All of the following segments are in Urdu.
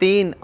3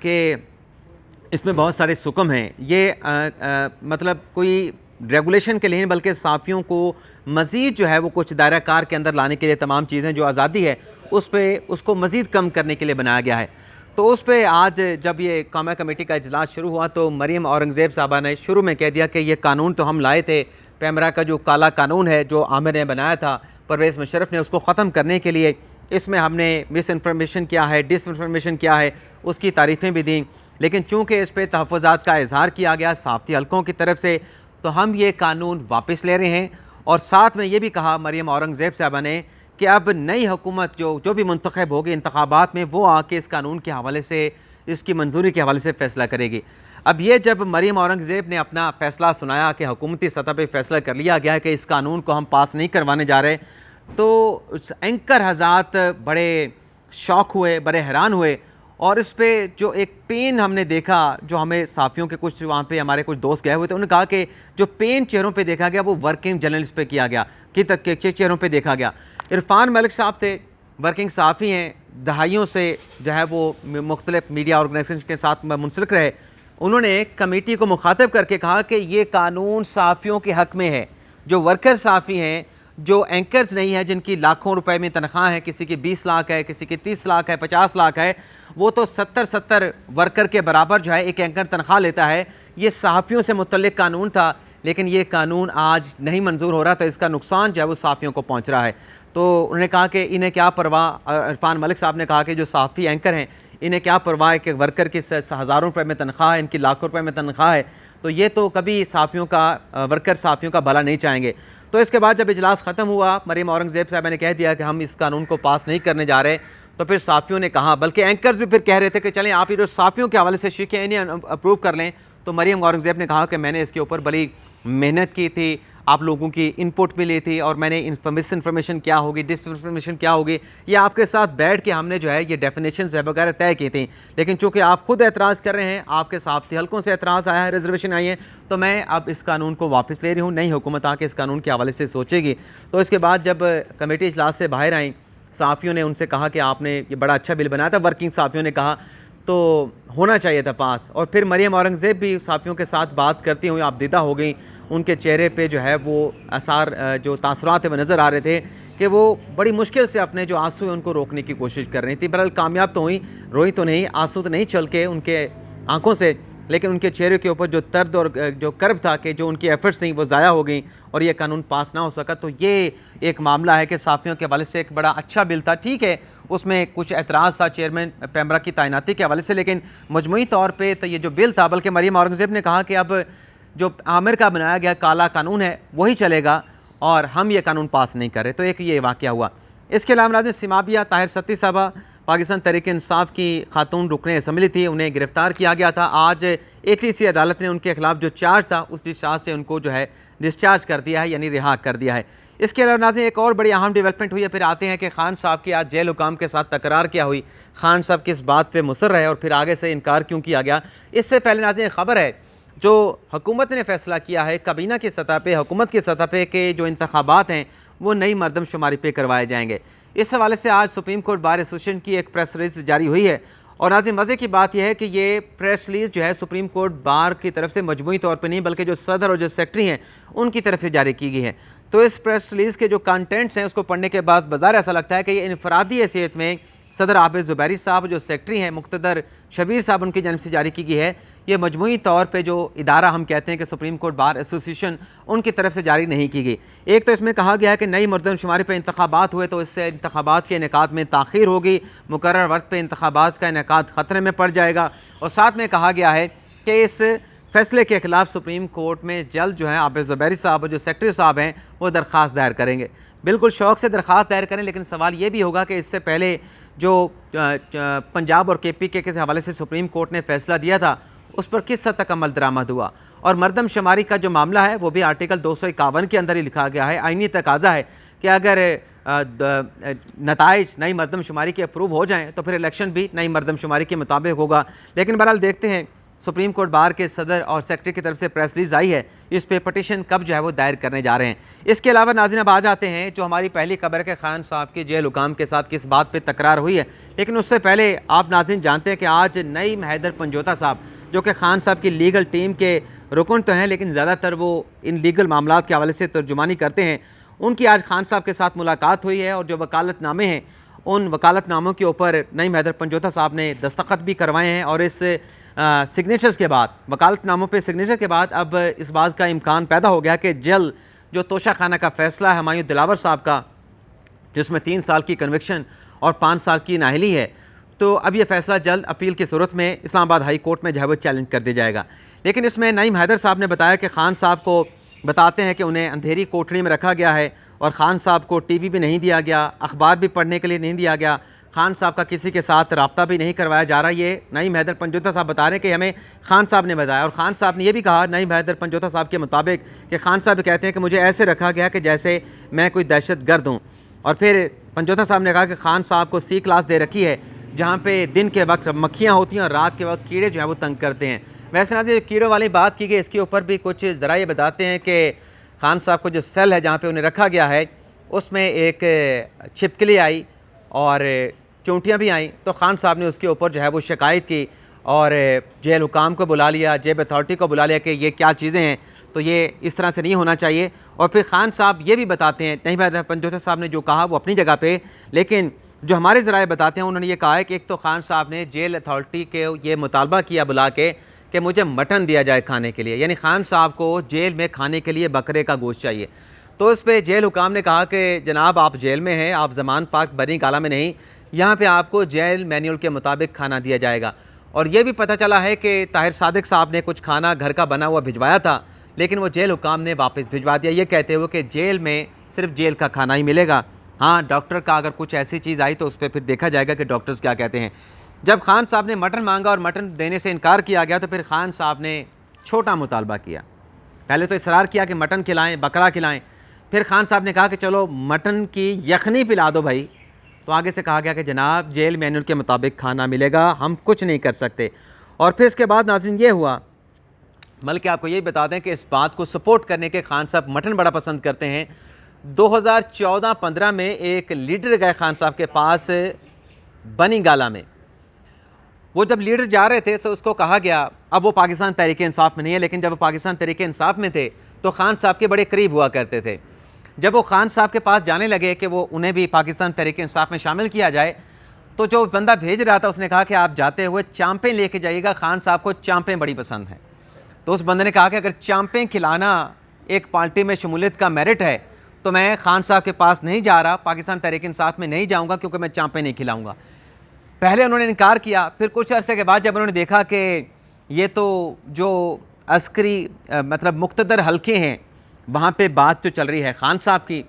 کہ اس میں بہت سارے حکم ہیں. یہ مطلب کوئی ریگولیشن کے لیے نہیں بلکہ صحافیوں کو مزید جو ہے وہ کچھ دائرہ کار کے اندر لانے کے لیے تمام چیزیں جو آزادی ہے اس کو مزید کم کرنے کے لیے بنایا گیا ہے. تو اس پہ آج جب یہ قومی کمیٹی کا اجلاس شروع ہوا تو مریم اورنگزیب صاحبہ نے شروع میں کہہ دیا کہ یہ قانون تو ہم لائے تھے، پیمرا کا جو کالا قانون ہے جو عامر نے بنایا تھا پرویز مشرف نے، اس کو ختم کرنے کے لیے اس میں ہم نے مس انفارمیشن کیا ہے، ڈس انفارمیشن کیا ہے، اس کی تعریفیں بھی دیں، لیکن چونکہ اس پہ تحفظات کا اظہار کیا گیا صحافتی حلقوں کی طرف سے تو ہم یہ قانون واپس لے رہے ہیں. اور ساتھ میں یہ بھی کہا مریم اورنگزیب صاحبہ نے کہ اب نئی حکومت جو بھی منتخب ہوگی انتخابات میں وہ آ کے اس قانون کے حوالے سے، اس کی منظوری کے حوالے سے فیصلہ کرے گی. اب یہ جب مریم اورنگزیب نے اپنا فیصلہ سنایا کہ حکومتی سطح پہ فیصلہ کر لیا گیا کہ اس قانون کو ہم پاس نہیں کروانے جا رہے، تو اینکر حضرات بڑے شوق ہوئے، بڑے حیران ہوئے. اور اس پہ جو ایک پین ہم نے دیکھا، جو ہمیں صحافیوں کے کچھ وہاں پہ ہمارے کچھ دوست گئے ہوئے تھے، انہوں نے کہا کہ جو پین چہروں پہ دیکھا گیا وہ ورکنگ جرنلسٹ پہ کیا گیا، کہ چہروں پہ دیکھا گیا. عرفان ملک صاحب تھے، ورکنگ صحافی ہیں، دہائیوں سے جو ہے وہ مختلف میڈیا آرگنائزیشن کے ساتھ منسلک رہے. انہوں نے کمیٹی کو مخاطب کر کے کہا کہ یہ قانون صحافیوں کے حق میں ہے. جو ورکر صحافی ہیں، جو اینکرز نہیں ہیں، جن کی لاکھوں روپے میں تنخواہ ہے، کسی کی 20 لاکھ ہے، کسی کی 30 لاکھ ہے، 50 لاکھ ہے، وہ تو 70 ورکر کے برابر جو ہے ایک اینکر تنخواہ لیتا ہے. یہ صحافیوں سے متعلق قانون تھا، لیکن یہ قانون آج نہیں منظور ہو رہا، تو اس کا نقصان جو ہے وہ صحافیوں کو پہنچ رہا ہے. تو انہوں نے کہا کہ انہیں کیا پرواہ، عرفان ملک صاحب نے کہا کہ جو صحافی اینکر ہیں انہیں کیا پرواہ ہے کہ ورکر کی ہزاروں روپے میں تنخواہ ہے، ان کی لاکھوں روپے میں تنخواہ ہے، تو یہ تو کبھی صحافیوں کا، ورکر صحافیوں کا بھلا نہیں چاہیں گے. تو اس کے بعد جب اجلاس ختم ہوا، مریم اورنگزیب صاحبہ نے کہہ دیا کہ ہم اس قانون کو پاس نہیں کرنے جا رہے. تو پھر صحافیوں نے کہا، بلکہ اینکرز بھی پھر کہہ رہے تھے کہ چلیں آپ یہ جو صحافیوں کے حوالے سے شیخیں انہیں اپروو کر لیں. تو مریم اورنگزیب نے کہا کہ میں نے اس کے اوپر بڑی محنت کی تھی، آپ لوگوں کی انپٹ بھی لی تھی، اور میں نے مس انفارمیشن کیا ہوگی، ڈس انفارمیشن کیا ہوگی، یہ آپ کے ساتھ بیٹھ کے ہم نے جو ہے یہ ڈیفینیشنز وغیرہ طے کی تھیں. لیکن چونکہ آپ خود اعتراض کر رہے ہیں، آپ کے صحافتی حلقوں سے اعتراض آیا ہے، ریزرویشن آئی ہے، تو میں اب اس قانون کو واپس لے رہی ہوں. نئی حکومت آ کے اس قانون کے حوالے سے سوچے گی. تو اس کے بعد جب کمیٹی اجلاس سے باہر آئیں، صحافیوں نے ان سے کہا کہ آپ نے یہ بڑا اچھا بل بنایا تھا، ورکنگ صحافیوں نے کہا، تو ہونا چاہیے تھا پاس. اور پھر مریم اورنگزیب بھی صحافیوں کے ساتھ بات کرتی ہوئی آپ دیدہ ہو گئیں. ان کے چہرے پہ جو ہے وہ آثار، جو تاثرات وہ نظر آ رہے تھے کہ وہ بڑی مشکل سے اپنے جو آنسو ہیں ان کو روکنے کی کوشش کر رہی تھی. بہرحال کامیاب تو ہوئی، روئی تو نہیں، آنسو تو نہیں چل کے ان کے آنکھوں سے، لیکن ان کے چہرے کے اوپر جو درد اور جو کرب تھا کہ جو ان کی ایفرٹس تھیں وہ ضائع ہو گئیں اور یہ قانون پاس نہ ہو سکا. تو یہ ایک معاملہ ہے کہ صحافیوں کے حوالے سے ایک بڑا اچھا بل تھا. ٹھیک ہے، اس میں کچھ اعتراض تھا چیئرمین پیمرا کی تعیناتی کے حوالے سے، لیکن مجموعی طور پہ تو یہ جو بل تھا، بلکہ مریم اورنگزیب نے کہا کہ اب جو عامر کا بنایا گیا کالا قانون ہے وہی چلے گا اور ہم یہ قانون پاس نہیں کر رہے. تو ایک یہ واقعہ ہوا. اس کے علاوہ ناظرین، سمابیہ طاہر ستی صاحبہ پاکستان تحریک انصاف کی خاتون رکن اسمبلی تھی، انہیں گرفتار کیا گیا تھا. آج ایک سی عدالت نے ان کے خلاف جو چارج تھا اس ڈسچارج سے ان کو جو ہے ڈسچارج کر دیا ہے، یعنی رہا کر دیا ہے. اس کے علاوہ ناظرین ایک اور بڑی اہم ڈیولپمنٹ ہوئی ہے. پھر آتے ہیں کہ خان صاحب کی آج جیل حکام کے ساتھ تکرار کیا ہوئی، خان صاحب کس بات پہ مصر رہے اور پھر آگے سے انکار کیوں کیا گیا. اس سے پہلے ناظرین خبر ہے جو حکومت نے فیصلہ کیا ہے کابینہ کی سطح پہ، حکومت کی سطح پہ، کہ جو انتخابات ہیں وہ نئی مردم شماری پہ کروائے جائیں گے. اس حوالے سے آج سپریم کورٹ بار ایسوسیشن کی ایک پریس ریلیز جاری ہوئی ہے. اور ناظرین مزے کی بات یہ ہے کہ یہ پریس ریلیز جو ہے سپریم کورٹ بار کی طرف سے مجموعی طور پہ نہیں بلکہ جو صدر اور جو سیکرٹری ہیں ان کی طرف سے جاری کی گئی ہے. تو اس پریس ریلیز کے جو کنٹینٹس ہیں اس کو پڑھنے کے بعد بظاہر ایسا لگتا ہے کہ یہ انفرادی حیثیت میں صدر عابد زبیری صاحب، جو سیکرٹری ہیں مقتدر شبیر صاحب، ان کی جانب سے جاری کی گئی ہے. یہ مجموعی طور پہ جو ادارہ ہم کہتے ہیں کہ سپریم کورٹ بار ایسوسیشن، ان کی طرف سے جاری نہیں کی گئی. ایک تو اس میں کہا گیا ہے کہ نئی مردم شماری پہ انتخابات ہوئے تو اس سے انتخابات کے انعقاد میں تاخیر ہوگی، مقرر وقت پہ انتخابات کا انعقاد خطرے میں پڑ جائے گا. اور ساتھ میں کہا گیا ہے کہ اس فیصلے کے خلاف سپریم کورٹ میں جلد جو ہے عابد زبیری صاحب اور جو سیکرٹری صاحب ہیں وہ درخواست دائر کریں گے. بالکل شوق سے درخواست دائر کریں، لیکن سوال یہ بھی ہوگا کہ اس سے پہلے جو پنجاب اور کے پی کے کس حوالے سے سپریم کورٹ نے فیصلہ دیا تھا اس پر کس حد تک عمل درآمد ہوا. اور مردم شماری کا جو معاملہ ہے وہ بھی آرٹیکل 251 کے اندر ہی لکھا گیا ہے. آئینی تقاضا ہے کہ اگر نتائج نئی مردم شماری کے اپروو ہو جائیں تو پھر الیکشن بھی نئی مردم شماری کے مطابق ہوگا. لیکن بہرحال دیکھتے ہیں سپریم کورٹ بار کے صدر اور سیکرٹری کی طرف سے پریس ریلیز آئی ہے، اس پہ پٹیشن کب جو ہے وہ دائر کرنے جا رہے ہیں۔ اس کے علاوہ ناظرین اب آ جاتے ہیں جو ہماری پہلی خبر ہے کہ خان صاحب کی جیل حکام کے ساتھ کس بات پہ تکرار ہوئی ہے، لیکن اس سے پہلے آپ ناظرین جانتے ہیں کہ آج نعیم حیدر پنجوتا صاحب جو کہ خان صاحب کی لیگل ٹیم کے رکن تو ہیں لیکن زیادہ تر وہ ان لیگل معاملات کے حوالے سے ترجمانی کرتے ہیں، ان کی آج خان صاحب کے ساتھ ملاقات ہوئی ہے اور جو وکالت نامے ہیں ان وکالت ناموں کے اوپر نعیم حیدر پنجوتا صاحب نے دستخط بھی کروائے ہیں، اور اس سگنیچرز کے بعد، وکالت ناموں پہ سگنیچر کے بعد اب اس بات کا امکان پیدا ہو گیا کہ جلد جو توشہ خانہ کا فیصلہ ہے ہمایوں دلاور صاحب کا، جس میں 3 سال کی کنوکشن اور 5 سال کی نااہلی ہے، تو اب یہ فیصلہ جلد اپیل کی صورت میں اسلام آباد ہائی کورٹ میں جو ہے وہ چیلنج کر دیا جائے گا۔ لیکن اس میں نعیم حیدر صاحب نے بتایا کہ خان صاحب کو بتاتے ہیں کہ انہیں اندھیری کوٹڑی میں رکھا گیا ہے اور خان صاحب کو ٹی وی بھی نہیں دیا گیا، اخبار بھی پڑھنے کے لیے نہیں دیا گیا، خان صاحب کا کسی کے ساتھ رابطہ بھی نہیں کروایا جا رہا۔ یہ نعیم حیدر پنجوتا صاحب بتا رہے ہیں کہ ہمیں خان صاحب نے بتایا، اور خان صاحب نے یہ بھی کہا نعیم حیدر پنجوتا صاحب کے مطابق کہ خان صاحب کہتے ہیں کہ مجھے ایسے رکھا گیا کہ جیسے میں کوئی دہشت گرد ہوں، اور پھر پنجوتا صاحب نے کہا کہ خان صاحب کو سی کلاس دے رکھی ہے جہاں پہ دن کے وقت مکھیاں ہوتی ہیں اور رات کے وقت کیڑے جو ہیں وہ تنگ کرتے ہیں۔ ویسے ناظرین کیڑوں والی بات کی گئی، اس کے اوپر بھی کچھ ذرائع بتاتے ہیں کہ خان صاحب کو جو سیل ہے جہاں پہ انہیں رکھا گیا ہے اس میں ایک چھپکلی آئی اور چونٹیاں بھی آئیں، تو خان صاحب نے اس کے اوپر جو ہے وہ شکایت کی اور جیل حکام کو بلا لیا، جیب اتھارٹی کو بلا لیا کہ یہ کیا چیزیں ہیں، تو یہ اس طرح سے نہیں ہونا چاہیے۔ اور پھر خان صاحب یہ بھی بتاتے ہیں، نعیم حیدر پنجوتا صاحب نے جو کہا وہ اپنی جگہ پہ، لیکن جو ہمارے ذرائع بتاتے ہیں انہوں نے یہ کہا ہے کہ ایک تو خان صاحب نے جیل اتھارٹی کے یہ مطالبہ کیا بلا کے کہ مجھے مٹن دیا جائے کھانے کے لیے، یعنی خان صاحب کو جیل میں کھانے کے لیے بکرے کا گوشت چاہیے۔ تو اس پہ جیل حکام نے کہا کہ جناب آپ جیل میں ہیں، آپ زمان پارک بنی گالہ میں نہیں، یہاں پہ آپ کو جیل مینیول کے مطابق کھانا دیا جائے گا۔ اور یہ بھی پتہ چلا ہے کہ طاہر صادق صاحب نے کچھ کھانا گھر کا بنا ہوا بھجوایا تھا، لیکن وہ جیل حکام نے واپس بھجوا دیا، یہ کہتے ہوئے کہ جیل میں صرف جیل کا کھانا ہی ملے گا، ہاں ڈاکٹر کا اگر کچھ ایسی چیز آئی تو اس پہ پھر دیکھا جائے گا کہ ڈاکٹرز کیا کہتے ہیں۔ جب خان صاحب نے مٹن مانگا اور مٹن دینے سے انکار کیا گیا تو پھر خان صاحب نے چھوٹا مطالبہ کیا، پہلے تو اصرار کیا کہ مٹن کھلائیں، بکرا کھلائیں، پھر خان صاحب نے کہا کہ چلو مٹن کی یخنی پلا دو بھائی، تو آگے سے کہا گیا کہ جناب جیل مینول کے مطابق کھانا ملے گا، ہم کچھ نہیں کر سکتے۔ اور پھر اس کے بعد ناظرین یہ ہوا، بلکہ آپ کو یہ بتا دیں کہ اس بات کو سپورٹ کرنے کے خان صاحب مٹن بڑا پسند کرتے ہیں۔ 2014-15 میں ایک لیڈر گئے خان صاحب کے پاس بنی گالہ میں، وہ جب لیڈر جا رہے تھے تو اس کو کہا گیا، اب وہ پاکستان تحریک انصاف میں نہیں ہے لیکن جب وہ پاکستان تحریک انصاف میں تھے تو خان صاحب کے بڑے قریب ہوا کرتے تھے، جب وہ خان صاحب کے پاس جانے لگے کہ وہ انہیں بھی پاکستان تحریک انصاف میں شامل کیا جائے تو جو بندہ بھیج رہا تھا اس نے کہا کہ آپ جاتے ہوئے چامپیں لے کے جائیے گا، خان صاحب کو چامپیں بڑی پسند ہیں۔ تو اس بندے نے کہا کہ اگر چامپیں کھلانا ایک پارٹی میں شمولیت کا میرٹ ہے تو میں خان صاحب کے پاس نہیں جا رہا، پاکستان تحریک انصاف میں نہیں جاؤں گا کیونکہ میں چامپیں نہیں کھلاؤں گا۔ پہلے انہوں نے انکار کیا، پھر کچھ عرصے کے بعد جب انہوں نے دیکھا کہ یہ تو جو عسکری مطلب مقتدر حلقے ہیں وہاں پہ بات جو چل رہی ہے خان صاحب کی،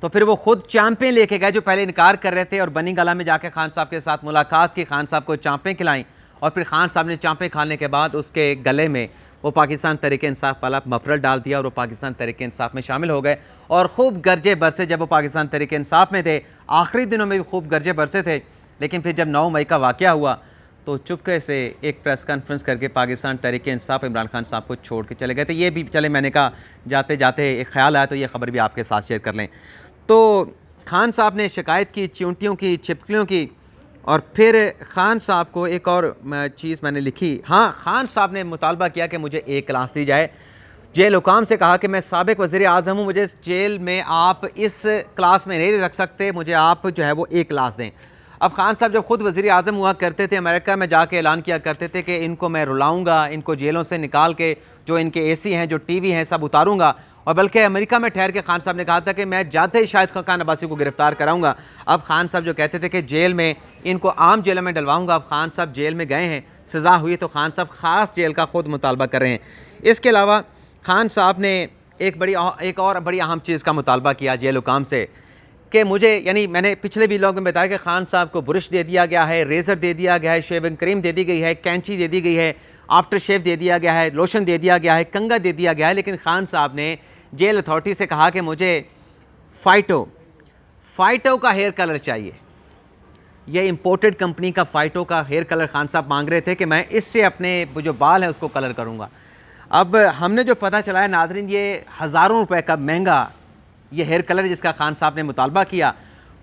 تو پھر وہ خود چامپیں لے کے گئے جو پہلے انکار کر رہے تھے، اور بنی گالہ میں جا کے خان صاحب کے ساتھ ملاقات کی، خان صاحب کو چامپیں کھلائیں، اور پھر خان صاحب نے چامپیں کھانے کے بعد اس کے گلے میں وہ پاکستان تحریک انصاف والا مفرل ڈال دیا اور وہ پاکستان تحریک انصاف میں شامل ہو گئے، اور خوب گرجے برسے جب وہ پاکستان تحریک انصاف میں تھے، آخری دنوں میں بھی خوب گرجے برسے تھے، لیکن پھر جب 9 مئی کا واقعہ ہوا تو چپکے سے ایک پریس کانفرنس کر کے پاکستان تحریک انصاف عمران خان صاحب کو چھوڑ کے چلے گئے تھے۔ یہ بھی چلے میں نے کہا جاتے جاتے ایک خیال آیا تو یہ خبر بھی آپ کے ساتھ شیئر کر لیں۔ تو خان صاحب نے شکایت کی چونٹیوں کی، چھپکلیوں کی، اور پھر خان صاحب کو ایک اور چیز میں نے لکھی، ہاں خان صاحب نے مطالبہ کیا کہ مجھے ایک کلاس دی جائے، جیل حکام سے کہا کہ میں سابق وزیر اعظم ہوں، مجھے اس جیل میں آپ اس کلاس میں نہیں رکھ سکتے، مجھے آپ جو ہے وہ ایک کلاس دیں۔ اب خان صاحب جب خود وزیر اعظم ہوا کرتے تھے امریکہ میں جا کے اعلان کیا کرتے تھے کہ ان کو میں رلاؤں گا، ان کو جیلوں سے نکال کے جو ان کے اے سی ہیں، جو ٹی وی ہیں سب اتاروں گا، اور بلکہ امریکہ میں ٹھہر کے خان صاحب نے کہا تھا کہ میں جاتے ہی شاہد خاقان عباسی کو گرفتار کراؤں گا۔ اب خان صاحب جو کہتے تھے کہ جیل میں ان کو عام جیلوں میں ڈلواؤں گا، اب خان صاحب جیل میں گئے ہیں، سزا ہوئی تو خان صاحب خاص جیل کا خود مطالبہ کر رہے ہیں۔ اس کے علاوہ خان صاحب نے ایک اور بڑی اہم چیز کا مطالبہ کیا جیل حکام سے کہ مجھے، یعنی میں نے پچھلے ویلاگ میں بتایا کہ خان صاحب کو برش دے دیا گیا ہے، ریزر دے دیا گیا ہے، شیونگ کریم دے دی گئی ہے، کینچی دے دی گئی ہے، آفٹر شیو دے دیا گیا ہے، لوشن دے دیا گیا ہے، کنگا دے دیا گیا ہے، لیکن خان صاحب نے جیل اتھارٹی سے کہا کہ مجھے فائٹو کا ہیئر کلر چاہیے، یہ امپورٹڈ کمپنی کا فائٹو کا ہیئر کلر خان صاحب مانگ رہے تھے کہ میں اس سے اپنے جو بال ہیں اس کو کلر کروں گا. اب ہم نے جو پتہ چلا ہے ناظرین، یہ ہزاروں روپے کا مہنگا یہ ہیئر کلر جس کا خان صاحب نے مطالبہ کیا.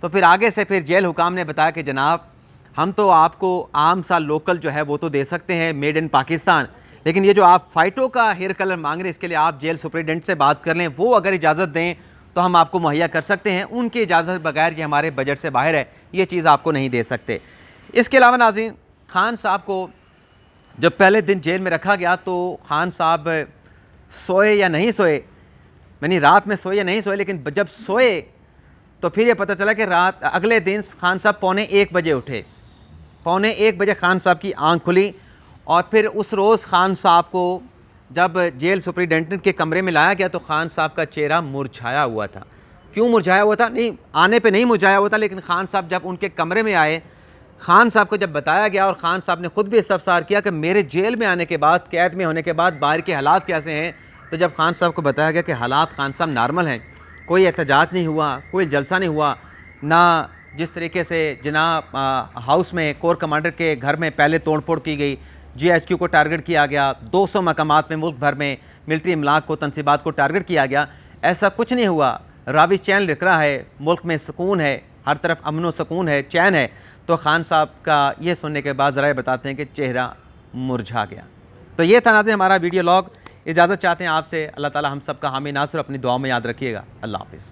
تو پھر آگے سے پھر جیل حکام نے بتایا کہ جناب ہم تو آپ کو عام سا لوکل جو ہے وہ تو دے سکتے ہیں میڈ ان پاکستان، لیکن یہ جو آپ فائٹو کا ہیئر کلر مانگ رہے ہیں اس کے لیے آپ جیل سپرنٹینڈنٹ سے بات کر لیں، وہ اگر اجازت دیں تو ہم آپ کو مہیا کر سکتے ہیں. ان کی اجازت بغیر یہ ہمارے بجٹ سے باہر ہے، یہ چیز آپ کو نہیں دے سکتے. اس کے علاوہ ناظرین، خان صاحب کو جب پہلے دن جیل میں رکھا گیا تو خان صاحب سوئے یا نہیں سوئے، یعنی رات میں سوئے یا نہیں سوئے، لیکن جب سوئے تو پھر یہ پتہ چلا کہ اگلے دن خان صاحب 1:45 بجے اٹھے. 1:45 بجے خان صاحب کی آنکھ کھلی، اور پھر اس روز خان صاحب کو جب جیل سپرنٹینڈنٹ کے کمرے میں لایا گیا تو خان صاحب کا چہرہ مرجھایا ہوا تھا. کیوں مرجھایا ہوا تھا؟ نہیں، آنے پہ نہیں مرجھایا ہوا تھا، لیکن خان صاحب جب ان کے کمرے میں آئے، خان صاحب کو جب بتایا گیا اور خان صاحب نے خود بھی استفسار کیا کہ میرے جیل میں آنے کے بعد، قید میں ہونے کے بعد باہر کے حالات کیسے ہیں، تو جب خان صاحب کو بتایا گیا کہ حالات خان صاحب نارمل ہیں، کوئی احتجاج نہیں ہوا، کوئی جلسہ نہیں ہوا، نہ جس طریقے سے جناب ہاؤس میں کور کمانڈر کے گھر میں پہلے توڑ پھوڑ کی گئی، جی ایچ کیو کو ٹارگٹ کیا گیا، 200 مقامات میں ملک بھر میں ملٹری املاک کو، تنصیبات کو ٹارگٹ کیا گیا، ایسا کچھ نہیں ہوا. راوی چین لکھ رہا ہے، ملک میں سکون ہے، ہر طرف امن و سکون ہے، چین ہے. تو خان صاحب کا یہ سننے کے بعد ذرائع بتاتے ہیں کہ چہرہ مرجھا گیا. تو یہ تھا ناظرین ہمارا ویڈیو لاگ. اجازت چاہتے ہیں آپ سے. اللہ تعالی ہم سب کا حامی ناصر، اپنی دعاؤں میں یاد رکھیے گا. اللہ حافظ.